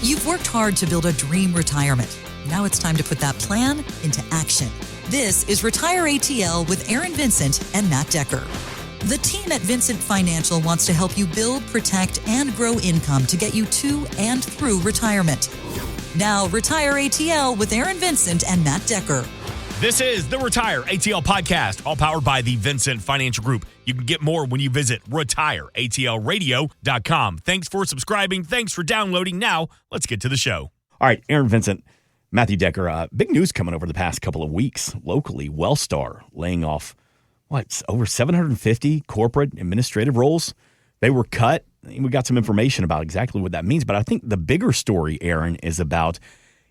You've worked hard to build a dream retirement. Now it's time to put that plan into action. This is Retire ATL with Aaron Vincent and Matt Decker. The team at Vincent Financial wants to help you build, protect, and grow income to get you to and through retirement. Now, Retire ATL with Aaron Vincent and Matt Decker. This is the Retire ATL podcast, all powered by the Vincent Financial Group. You can get more when you visit retireatlradio.com. Thanks for subscribing. Thanks for downloading. Now, let's get to the show. All right, Aaron Vincent, Matthew Decker. Big news coming over the past couple of weeks. Locally, Wellstar laying off, over 750 corporate administrative roles. They were cut. We got some information about exactly what that means. But I think the bigger story, Aaron, is about,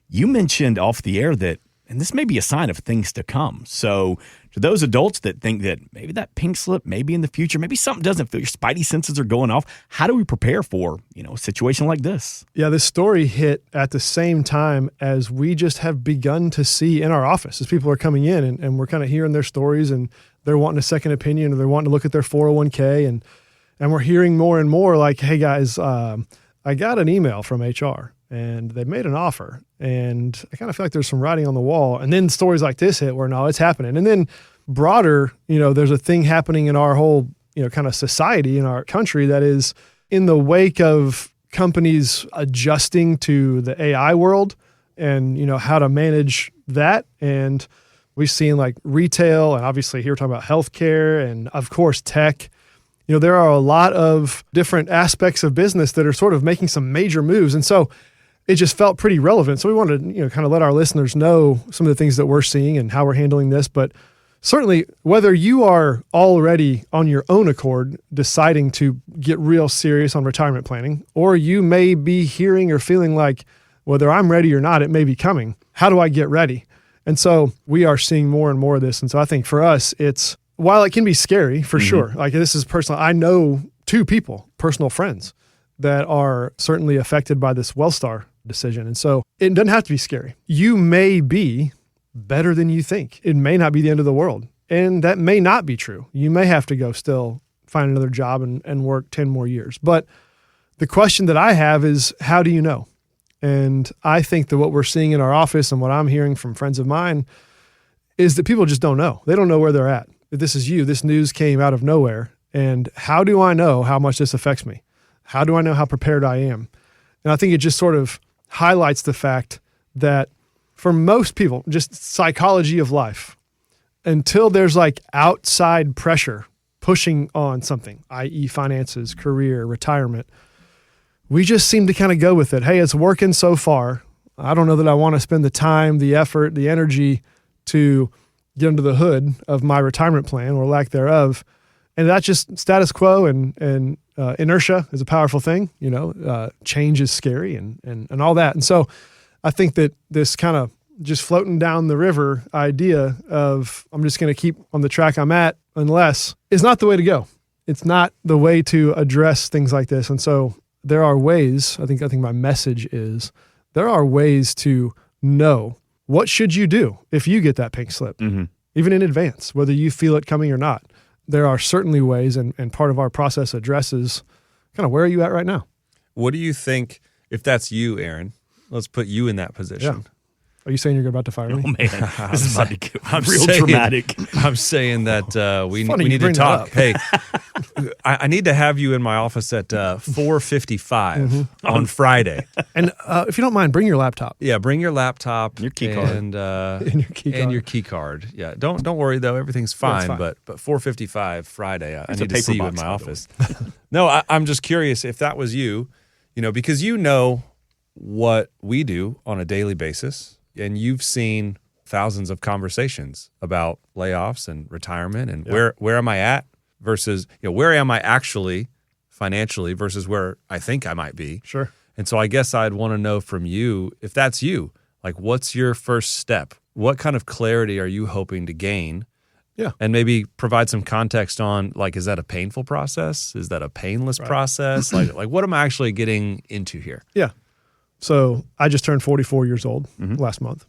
you mentioned off the air that, and this may be a sign of things to come. So to those adults that think that maybe that pink slip, maybe in the future, maybe something doesn't feel, your spidey senses are going off. How do we prepare for, a situation like this? Yeah, this story hit at the same time as we just have begun to see in our office as people are coming in and we're kind of hearing their stories and they're wanting a second opinion or they're wanting to look at their 401k and we're hearing more and more like, hey guys, I got an email from HR and they made an offer and I kind of feel like there's some writing on the wall. And then stories like this hit where no, it's happening. And then broader, there's a thing happening in our whole, kind of society in our country that is in the wake of companies adjusting to the AI world and, how to manage that. And we've seen like retail and obviously here we're talking about healthcare and of course tech. There are a lot of different aspects of business that are sort of making some major moves. And so it just felt pretty relevant. So we wanted to, kind of let our listeners know some of the things that we're seeing and how we're handling this. But certainly whether you are already on your own accord deciding to get real serious on retirement planning, or you may be hearing or feeling like whether I'm ready or not, it may be coming. How do I get ready? And so we are seeing more and more of this. And so I think for us, it's, while it can be scary for sure, like this is personal. I know two people, personal friends, that are certainly affected by this Wellstar decision. And so it doesn't have to be scary. You may be better than you think. It may not be the end of the world. And that may not be true. You may have to go still find another job and work 10 more years. But the question that I have is, how do you know? And I think that what we're seeing in our office and what I'm hearing from friends of mine is that people just don't know. They don't know where they're at. This is you. This news came out of nowhere. And how do I know how much this affects me? How do I know how prepared I am? And I think it just sort of highlights the fact that for most people, just psychology of life, until there's like outside pressure pushing on something, i.e. finances, career, retirement, we just seem to kind of go with it. Hey, it's working so far. I don't know that I want to spend the time, the effort, the energy to get under the hood of my retirement plan or lack thereof. And that's just status quo and inertia is a powerful thing. Change is scary and all that. And so I think that this kind of just floating down the river idea of I'm just going to keep on the track I'm at unless is not the way to go. It's not the way to address things like this. And so there are ways, I think my message is there are ways to know what should you do if you get that pink slip, even in advance, whether you feel it coming or not. There are certainly ways, and part of our process addresses kind of where are you at right now? What do you think, if that's you, Aaron, let's put you in that position. Yeah. Are you saying you're about to fire me? Oh, man. This is about to get real dramatic. I'm saying that we need to talk. Hey, I need to have you in my office at 4:55 on Friday. And if you don't mind, bring your laptop. Yeah, bring your laptop. Your key card. And your key card. Yeah, don't worry, though. Everything's fine. Yeah, fine. But 4:55 Friday, I need to see you in my office. No, I'm just curious if that was you, because what we do on a daily basis. And you've seen thousands of conversations about layoffs and retirement and where am I at versus, where am I actually financially versus where I think I might be. Sure. And so I guess I'd want to know from you, if that's you, like what's your first step? What kind of clarity are you hoping to gain? Yeah. And maybe provide some context on, like, is that a painful process? Is that a painless process? like what am I actually getting into here? Yeah. So I just turned 44 years old last month.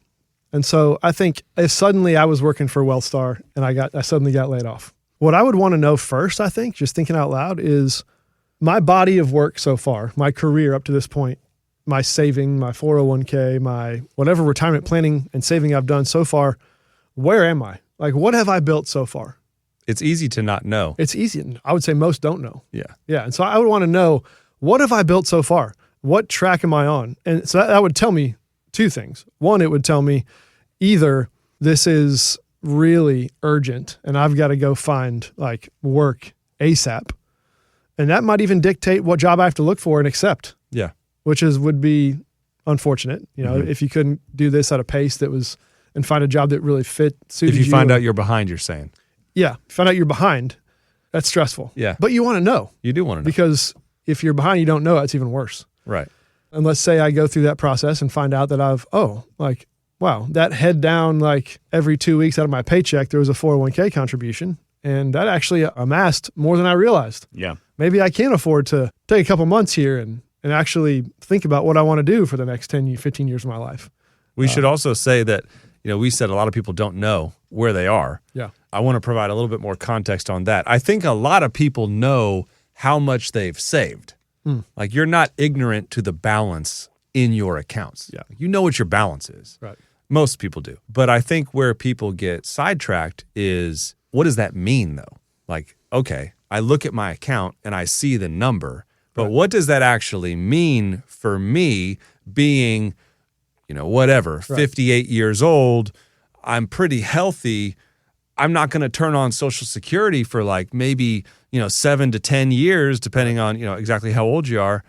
And so I think if suddenly I was working for Wellstar and I suddenly got laid off, what I would want to know first, I think, just thinking out loud, is my body of work so far, my career up to this point, my saving, my 401k, my whatever retirement planning and saving I've done so far, where am I? Like, what have I built so far? It's easy to not know. It's easy. I would say most don't know. Yeah. Yeah. And so I would want to know, what have I built so far? What track am I on? And so that would tell me two things. One, it would tell me either this is really urgent and I've got to go find like work ASAP. And that might even dictate what job I have to look for and accept. Yeah. Which would be unfortunate, if you couldn't do this at a pace that was, and find a job that really suited you. If you find out you're behind, you're saying. Yeah. Find out you're behind. That's stressful. Yeah. But you want to know. You do want to know. Because if you're behind, you don't know, it's even worse. Right. And let's say I go through that process and find out that wow, that head down like every 2 weeks out of my paycheck, there was a 401k contribution. And that actually amassed more than I realized. Yeah. Maybe I can afford to take a couple months here and actually think about what I want to do for the next 10, 15 years of my life. We should also say that, we said a lot of people don't know where they are. Yeah. I want to provide a little bit more context on that. I think a lot of people know how much they've saved. Like, you're not ignorant to the balance in your accounts. Yeah. You know what your balance is. Right. Most people do. But I think where people get sidetracked is, what does that mean though? Like, okay, I look at my account and I see the number, but what does that actually mean for me being, 58 years old? I'm pretty healthy. I'm not going to turn on Social Security for like maybe, 7 to 10 years, depending on, exactly how old you are.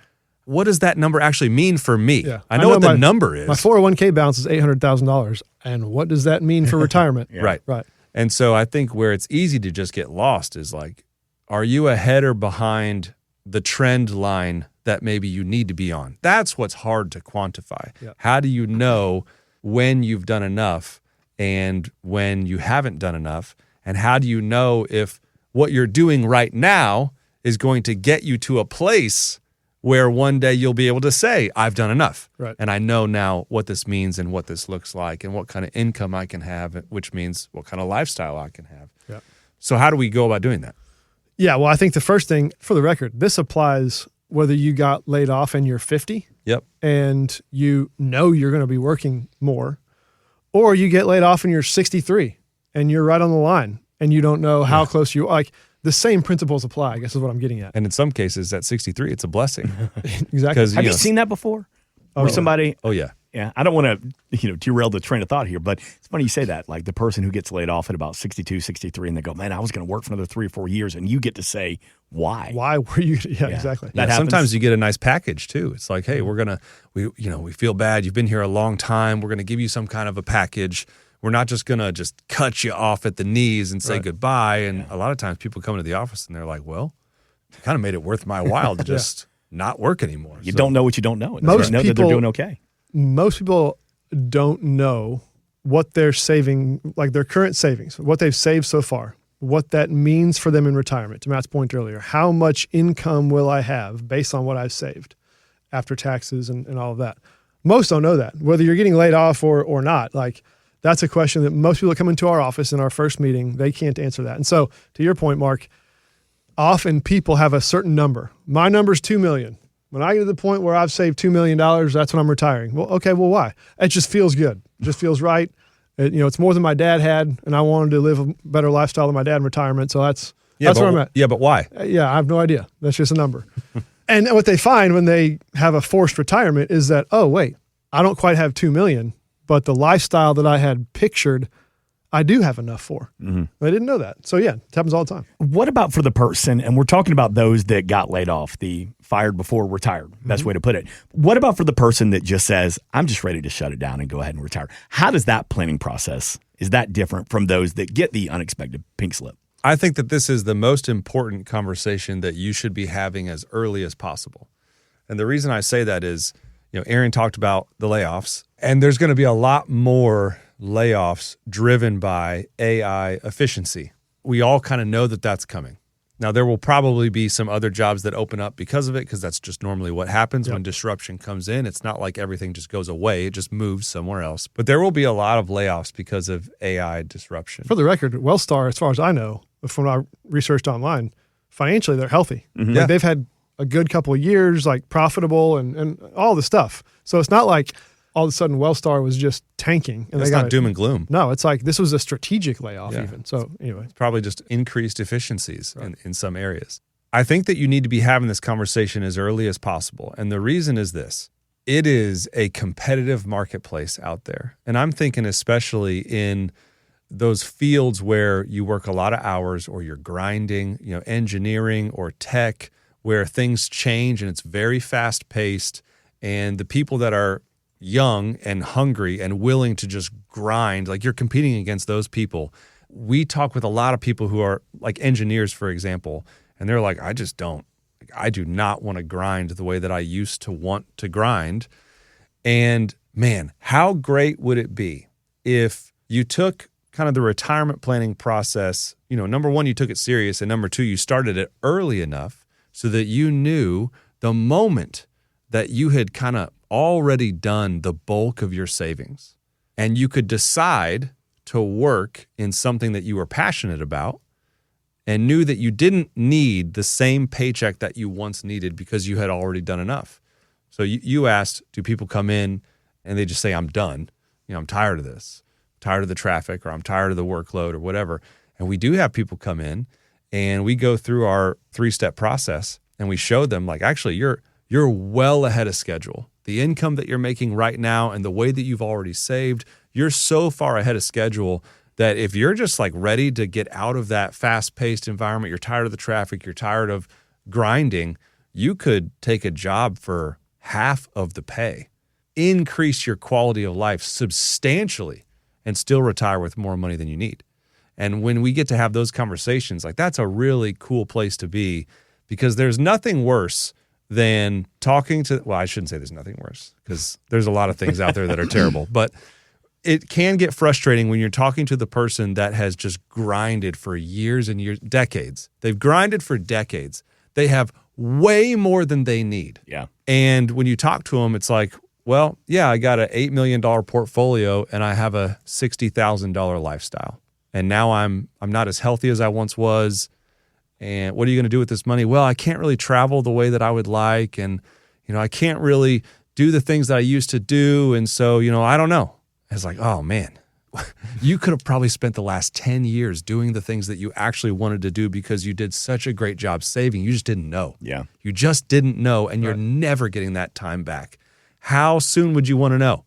What does that number actually mean for me? Yeah. I know what the number is. My 401k balance is $800,000. And what does that mean for retirement? Right. Right. And so I think where it's easy to just get lost is like, are you ahead or behind the trend line that maybe you need to be on? That's what's hard to quantify. Yeah. How do you know when you've done enough and when you haven't done enough? And how do you know if what you're doing right now is going to get you to a place where one day you'll be able to say, I've done enough. Right. And I know now what this means and what this looks like and what kind of income I can have, which means what kind of lifestyle I can have. Yeah. So how do we go about doing that? Yeah. Well, I think the first thing, for the record, this applies whether you got laid off and you're 50 Yep. and you're going to be working more, or you get laid off and you're 63 and you're right on the line and you don't know how close you are. Like, the same principles apply, I guess is what I'm getting at. And in some cases, at 63, it's a blessing. Exactly. Have you seen that before? Where somebody... Oh, yeah. Yeah, I don't want to, derail the train of thought here, but it's funny you say that. Like, the person who gets laid off at about 62, 63, and they go, man, I was going to work for another 3 or 4 years, and you get to say, why? Why were you? Yeah, exactly. That happens. Sometimes you get a nice package, too. It's like, hey, we feel bad. You've been here a long time. We're going to give you some kind of a package. We're not just going to just cut you off at the knees and say goodbye. And a lot of times people come into the office and they're like, well, you kind of made it worth my while to just not work anymore. You don't know what you don't know. Most know that they're doing okay. Most people don't know what they're saving, like their current savings, what they've saved so far, what that means for them in retirement. To Matt's point earlier, how much income will I have based on what I've saved after taxes and all of that? Most don't know that, whether you're getting laid off or not. Like, that's a question that most people that come into our office in our first meeting, they can't answer that. And so, to your point, Mark, often people have a certain number. My number's $2 million. When I get to the point where I've saved $2 million, that's when I'm retiring. Well, okay, well, why? It just feels good. It just feels right. It's more than my dad had, and I wanted to live a better lifestyle than my dad in retirement. So that's where I'm at. Yeah, but why? Yeah, I have no idea. That's just a number. And what they find when they have a forced retirement is that, oh, wait, I don't quite have $2 million, but the lifestyle that I had pictured, I do have enough for. Mm-hmm. I didn't know that. So yeah, it happens all the time. What about for the person, and we're talking about those that got laid off, the fired before retired, best way to put it. What about for the person that just says, I'm just ready to shut it down and go ahead and retire? How does that planning process, is that different from those that get the unexpected pink slip? I think that this is the most important conversation that you should be having as early as possible. And the reason I say that is, Aaron talked about the layoffs, and there's going to be a lot more layoffs driven by AI efficiency. We all kind of know that that's coming. Now, there will probably be some other jobs that open up because of it, because that's just normally what happens when disruption comes in. It's not like everything just goes away. It just moves somewhere else. But there will be a lot of layoffs because of AI disruption. For the record, Wellstar, as far as I know, from what I researched online, financially, they're healthy. Mm-hmm. Like, they've had a good couple of years, like profitable and all the stuff. So it's not like all of a sudden Wellstar was just tanking. And it's not doom and gloom. No, it's like this was a strategic layoff even. So anyway. It's probably just increased efficiencies in some areas. I think that you need to be having this conversation as early as possible. And the reason is this. It is a competitive marketplace out there. And I'm thinking especially in those fields where you work a lot of hours or you're grinding, engineering or tech, where things change and it's very fast paced. And the people that are young and hungry and willing to just grind, like you're competing against those people. We talk with a lot of people who are like engineers, for example, and they're like, I do not want to grind the way that I used to want to grind. And man, how great would it be if you took kind of the retirement planning process, number one, you took it serious, and number two, you started it early enough so that you knew the moment that you had kind of already done the bulk of your savings and you could decide to work in something that you were passionate about and knew that you didn't need the same paycheck that you once needed because you had already done enough. So you asked, do people come in and they just say, I'm done. I'm tired of this. I'm tired of the traffic, or I'm tired of the workload, or whatever. And we do have people come in and we go through our 3-step process and we show them, like, actually, you're well ahead of schedule. The income that you're making right now and the way that you've already saved, you're so far ahead of schedule that if you're just like ready to get out of that fast-paced environment, you're tired of the traffic, you're tired of grinding, you could take a job for half of the pay, increase your quality of life substantially, and still retire with more money than you need. And when we get to have those conversations, like, that's a really cool place to be, because there's nothing worse than talking to, well, I shouldn't say there's nothing worse, because there's a lot of things out there that are terrible, but it can get frustrating when you're talking to the person that has just grinded for years and years, decades. They've grinded for decades. They have way more than they need. Yeah. And when you talk to them, it's like, well, yeah, I got an $8 million portfolio and I have a $60,000 lifestyle. And now I'm not as healthy as I once was. And what are you going to do with this money? Well, I can't really travel the way that I would like. And, I can't really do the things that I used to do. And so, I don't know. It's like, oh man, you could have probably spent the last 10 years doing the things that you actually wanted to do because you did such a great job saving. You just didn't know. Yeah. You just didn't know, and you're never getting that time back. How soon would you want to know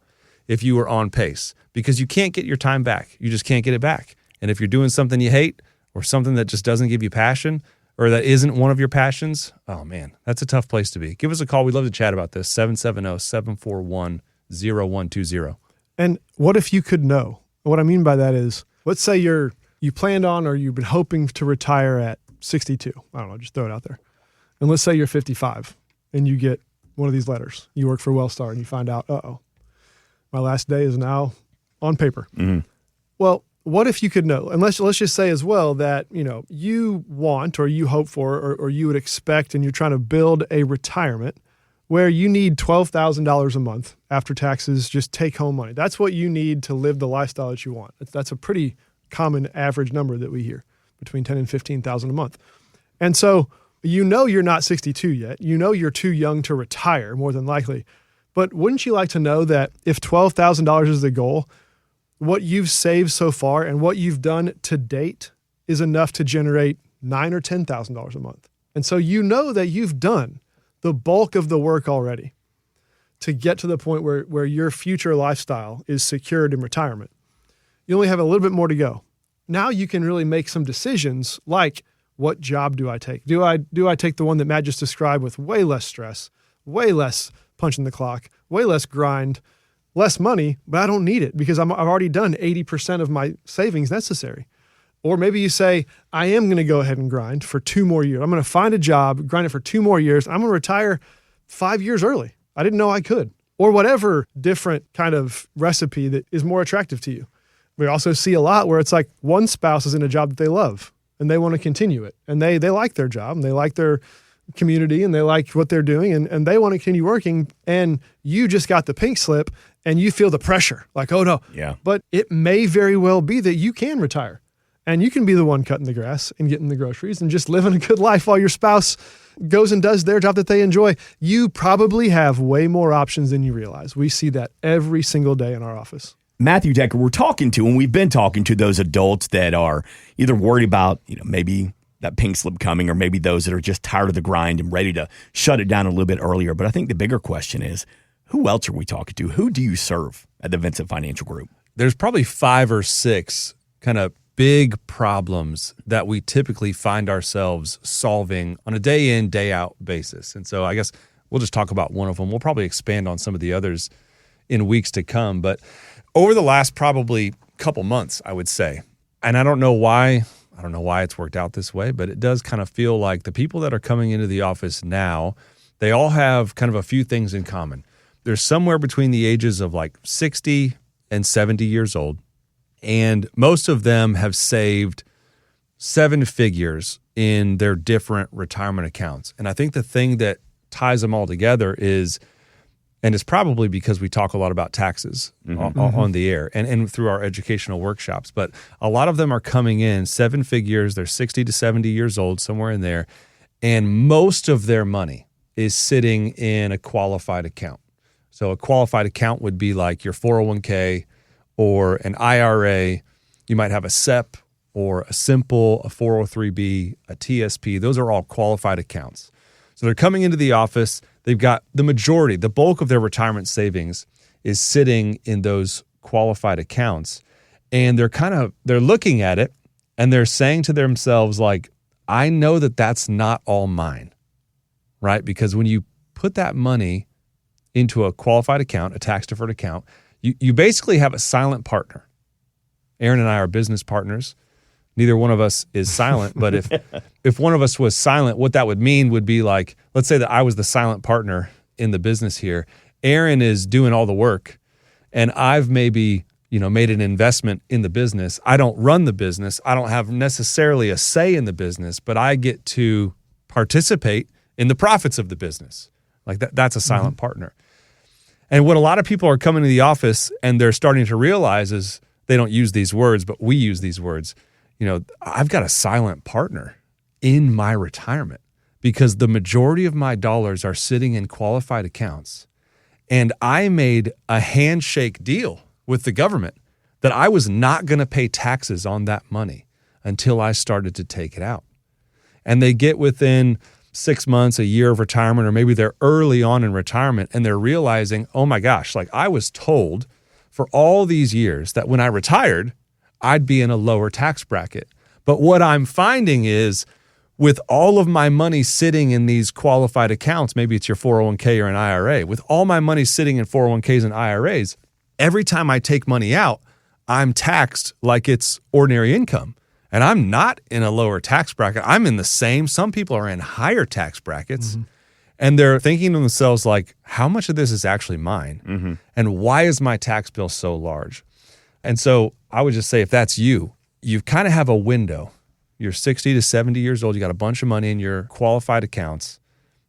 if you were on pace? Because you can't get your time back. You just can't get it back. And if you're doing something you hate or something that just doesn't give you passion, or that isn't one of your passions, oh man, that's a tough place to be. Give us a call. We'd love to chat about this. 770-741-0120. And what if you could know? What I mean by that is, let's say you planned on, or you've been hoping to retire at 62. I don't know, just throw it out there. And let's say you're 55 and you get one of these letters. You work for Wellstar and you find out, my last day is now on paper. Mm-hmm. Well, what if you could know? And let's just say as well that, you want, or you hope for, or you would expect, and you're trying to build a retirement where you need $12,000 a month after taxes, just take home money. That's what you need to live the lifestyle that you want. That's a pretty common average number that we hear, between $10,000 and $15,000 a month. And so you're not 62 yet. You're too young to retire, more than likely. But wouldn't you like to know that if $12,000 is the goal, what you've saved so far and what you've done to date is enough to generate $9,000 or $10,000 a month? And so that you've done the bulk of the work already to get to the point where your future lifestyle is secured in retirement. You only have a little bit more to go. Now you can really make some decisions like, what job do I take? Do I take the one that Matt just described with way less stress, way less punching the clock, way less grind, less money, but I don't need it because I've already done 80% of my savings necessary? Or maybe you say, I am going to go ahead and grind for 2 more years. I'm going to find a job, grind it for 2 more years. I'm going to retire 5 years early. I didn't know I could. Or whatever different kind of recipe that is more attractive to you. We also see a lot where it's like one spouse is in a job that they love and they want to continue it. And they like their job and they like their community and they like what they're doing and they want to continue working. And you just got the pink slip and you feel the pressure like, oh no. Yeah. But it may very well be that you can retire. And you can be the one cutting the grass and getting the groceries and just living a good life while your spouse goes and does their job that they enjoy. You probably have way more options than you realize. We see that every single day in our office. Matthew Decker, we're talking to, and we've been talking to those adults that are either worried about, maybe that pink slip coming, or maybe those that are just tired of the grind and ready to shut it down a little bit earlier. But I think the bigger question is, who else are we talking to? Who do you serve at the Vincent Financial Group? There's probably 5 or 6 kind of big problems that we typically find ourselves solving on a day in, day out basis. And so I guess we'll just talk about one of them. We'll probably expand on some of the others in weeks to come. But over the last probably couple months, I would say, and I don't know why it's worked out this way, but it does kind of feel like the people that are coming into the office now, they all have kind of a few things in common. They're somewhere between the ages of like 60 and 70 years old. And most of them have saved 7 figures in their different retirement accounts. And I think the thing that ties them all together is, and it's probably because we talk a lot about taxes on the air and through our educational workshops, but a lot of them are coming in 7 figures. They're 60 to 70 years old, somewhere in there. And most of their money is sitting in a qualified account. So a qualified account would be like your 401k, or an IRA. You might have a SEP or a simple, a 403b, a TSP. Those are all qualified accounts. So they're coming into the office. They've got the bulk of their retirement savings is sitting in those qualified accounts. And they're looking at it and they're saying to themselves, like, I know that that's not all mine, right? Because when you put that money into a qualified account, a tax-deferred account, you basically have a silent partner. Aaron and I are business partners. Neither one of us is silent, but if one of us was silent, what that would mean would be like, let's say that I was the silent partner in the business here. Aaron is doing all the work, and I've maybe made an investment in the business. I don't run the business. I don't have necessarily a say in the business, but I get to participate in the profits of the business. Like that's a silent partner. And what a lot of people are coming to the office and they're starting to realize is, they don't use these words, but we use these words. I've got a silent partner in my retirement because the majority of my dollars are sitting in qualified accounts. And I made a handshake deal with the government that I was not going to pay taxes on that money until I started to take it out. And they get within 6 months, a year of retirement, or maybe they're early on in retirement and they're realizing, oh my gosh, like I was told for all these years that when I retired, I'd be in a lower tax bracket. But what I'm finding is with all of my money sitting in these qualified accounts, maybe it's your 401k or an IRA, with all my money sitting in 401ks and IRAs, every time I take money out, I'm taxed like it's ordinary income. And I'm not in a lower tax bracket. I'm in the same. Some people are in higher tax brackets. And they're thinking to themselves, like, how much of this is actually mine? And why is my tax bill so large? And so I would just say, if that's you kind of have a window. You're 60 to 70 years old. You got a bunch of money in your qualified accounts.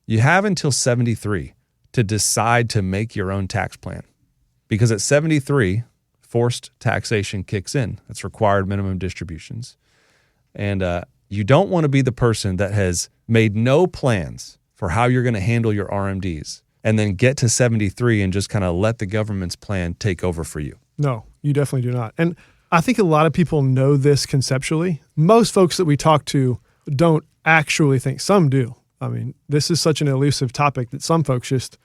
You have until 73 to decide to make your own tax plan. Because at 73, forced taxation kicks in. That's required minimum distributions. And you don't want to be the person that has made no plans for how you're going to handle your RMDs and then get to 73 and just kind of let the government's plan take over for you. No, you definitely do not. And I think a lot of people know this conceptually. Most folks that we talk to don't actually think. Some do. I mean, this is such an elusive topic that some folks just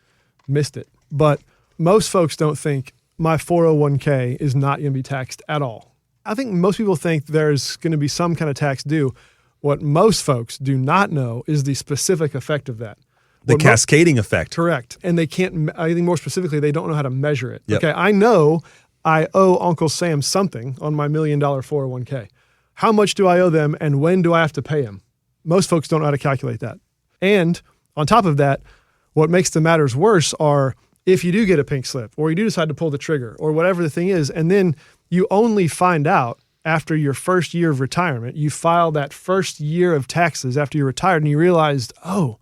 missed it. But most folks don't think my 401k is not going to be taxed at all. I think most people think there's going to be some kind of tax due. What most folks do not know is the specific effect of that. The cascading effect. Correct. And they can't, I think more specifically, they don't know how to measure it. Yep. Okay, I know I owe Uncle Sam something on my $1 million 401k. How much do I owe them and when do I have to pay him? Most folks don't know how to calculate that. And on top of that, what makes the matters worse are if you do get a pink slip or you do decide to pull the trigger or whatever the thing is, and then you only find out after your first year of retirement, you file that first year of taxes after you're retired and you realized, oh,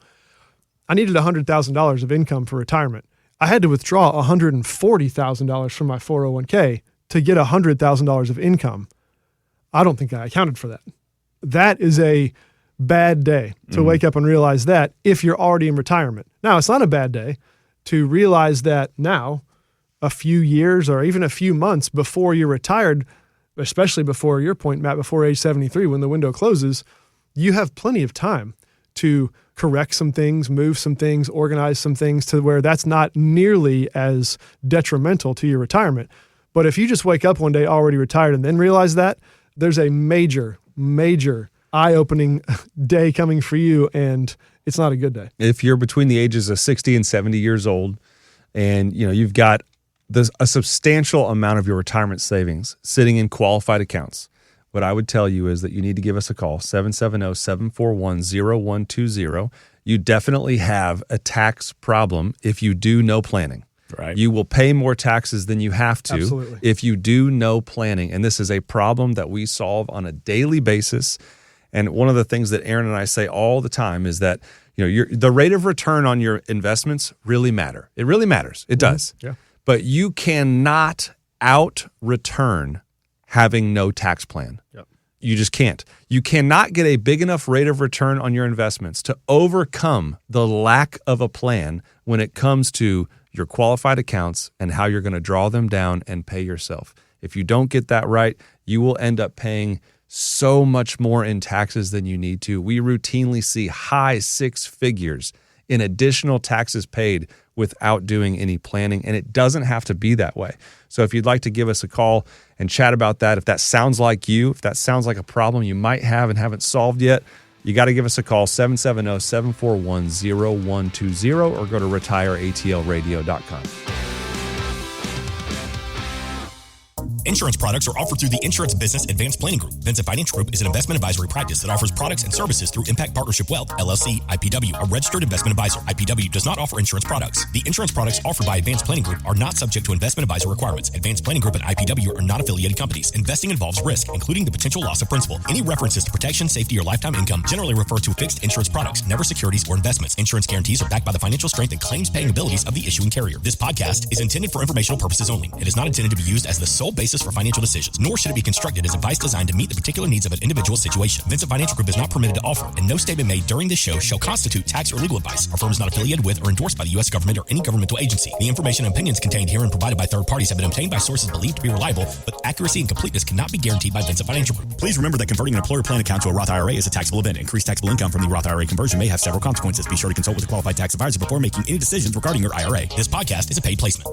I needed $100,000 of income for retirement. I had to withdraw $140,000 from my 401k to get $100,000 of income. I don't think I accounted for that. That is a bad day to wake up and realize that if you're already in retirement. Now, it's not a bad day to realize that now, a few years or even a few months before you're retired, especially before your point, Matt, before age 73, when the window closes, you have plenty of time to correct some things, move some things, organize some things to where that's not nearly as detrimental to your retirement. But if you just wake up one day already retired and then realize that, there's a major, major eye-opening day coming for you, and it's not a good day. If you're between the ages of 60 and 70 years old, and you've got a substantial amount of your retirement savings sitting in qualified accounts, what I would tell you is that you need to give us a call, 770-741-0120. You definitely have a tax problem if you do no planning. Right. You will pay more taxes than you have to Absolutely. if you do no planning. And this is a problem that we solve on a daily basis. And one of the things that Aaron and I say all the time is that the rate of return on your investments really matter. It really matters. It does. Yeah. But you cannot out-return having no tax plan. Yep. You just can't. You cannot get a big enough rate of return on your investments to overcome the lack of a plan when it comes to your qualified accounts and how you're going to draw them down and pay yourself. If you don't get that right, you will end up paying so much more in taxes than you need to. We routinely see high six figures in additional taxes paid without doing any planning, and it doesn't have to be that way. So if you'd like to give us a call and chat about that, if that sounds like you, if that sounds like a problem you might have and haven't solved yet, you got to give us a call, 770-741-0120, or go to retireatlradio.com. Insurance products are offered through the Insurance Business Advanced Planning Group. Vincent Financial Group is an investment advisory practice that offers products and services through Impact Partnership Wealth, LLC, IPW, a registered investment advisor. IPW does not offer insurance products. The insurance products offered by Advanced Planning Group are not subject to investment advisor requirements. Advanced Planning Group and IPW are not affiliated companies. Investing involves risk, including the potential loss of principal. Any references to protection, safety, or lifetime income generally refer to fixed insurance products, never securities or investments. Insurance guarantees are backed by the financial strength and claims-paying abilities of the issuing carrier. This podcast is intended for informational purposes only. It is not intended to be used as the sole basis for financial decisions, nor should it be constructed as advice designed to meet the particular needs of an individual situation. Vincent Financial Group is not permitted to offer, and no statement made during this show shall constitute tax or legal advice. Our firm is not affiliated with or endorsed by the U.S. government or any governmental agency. The information and opinions contained herein provided by third parties have been obtained by sources believed to be reliable, but accuracy and completeness cannot be guaranteed by Vincent Financial Group. Please remember that converting an employer plan account to a Roth IRA is a taxable event. Increased taxable income from the Roth IRA conversion may have several consequences. Be sure to consult with a qualified tax advisor before making any decisions regarding your IRA. This podcast is a paid placement.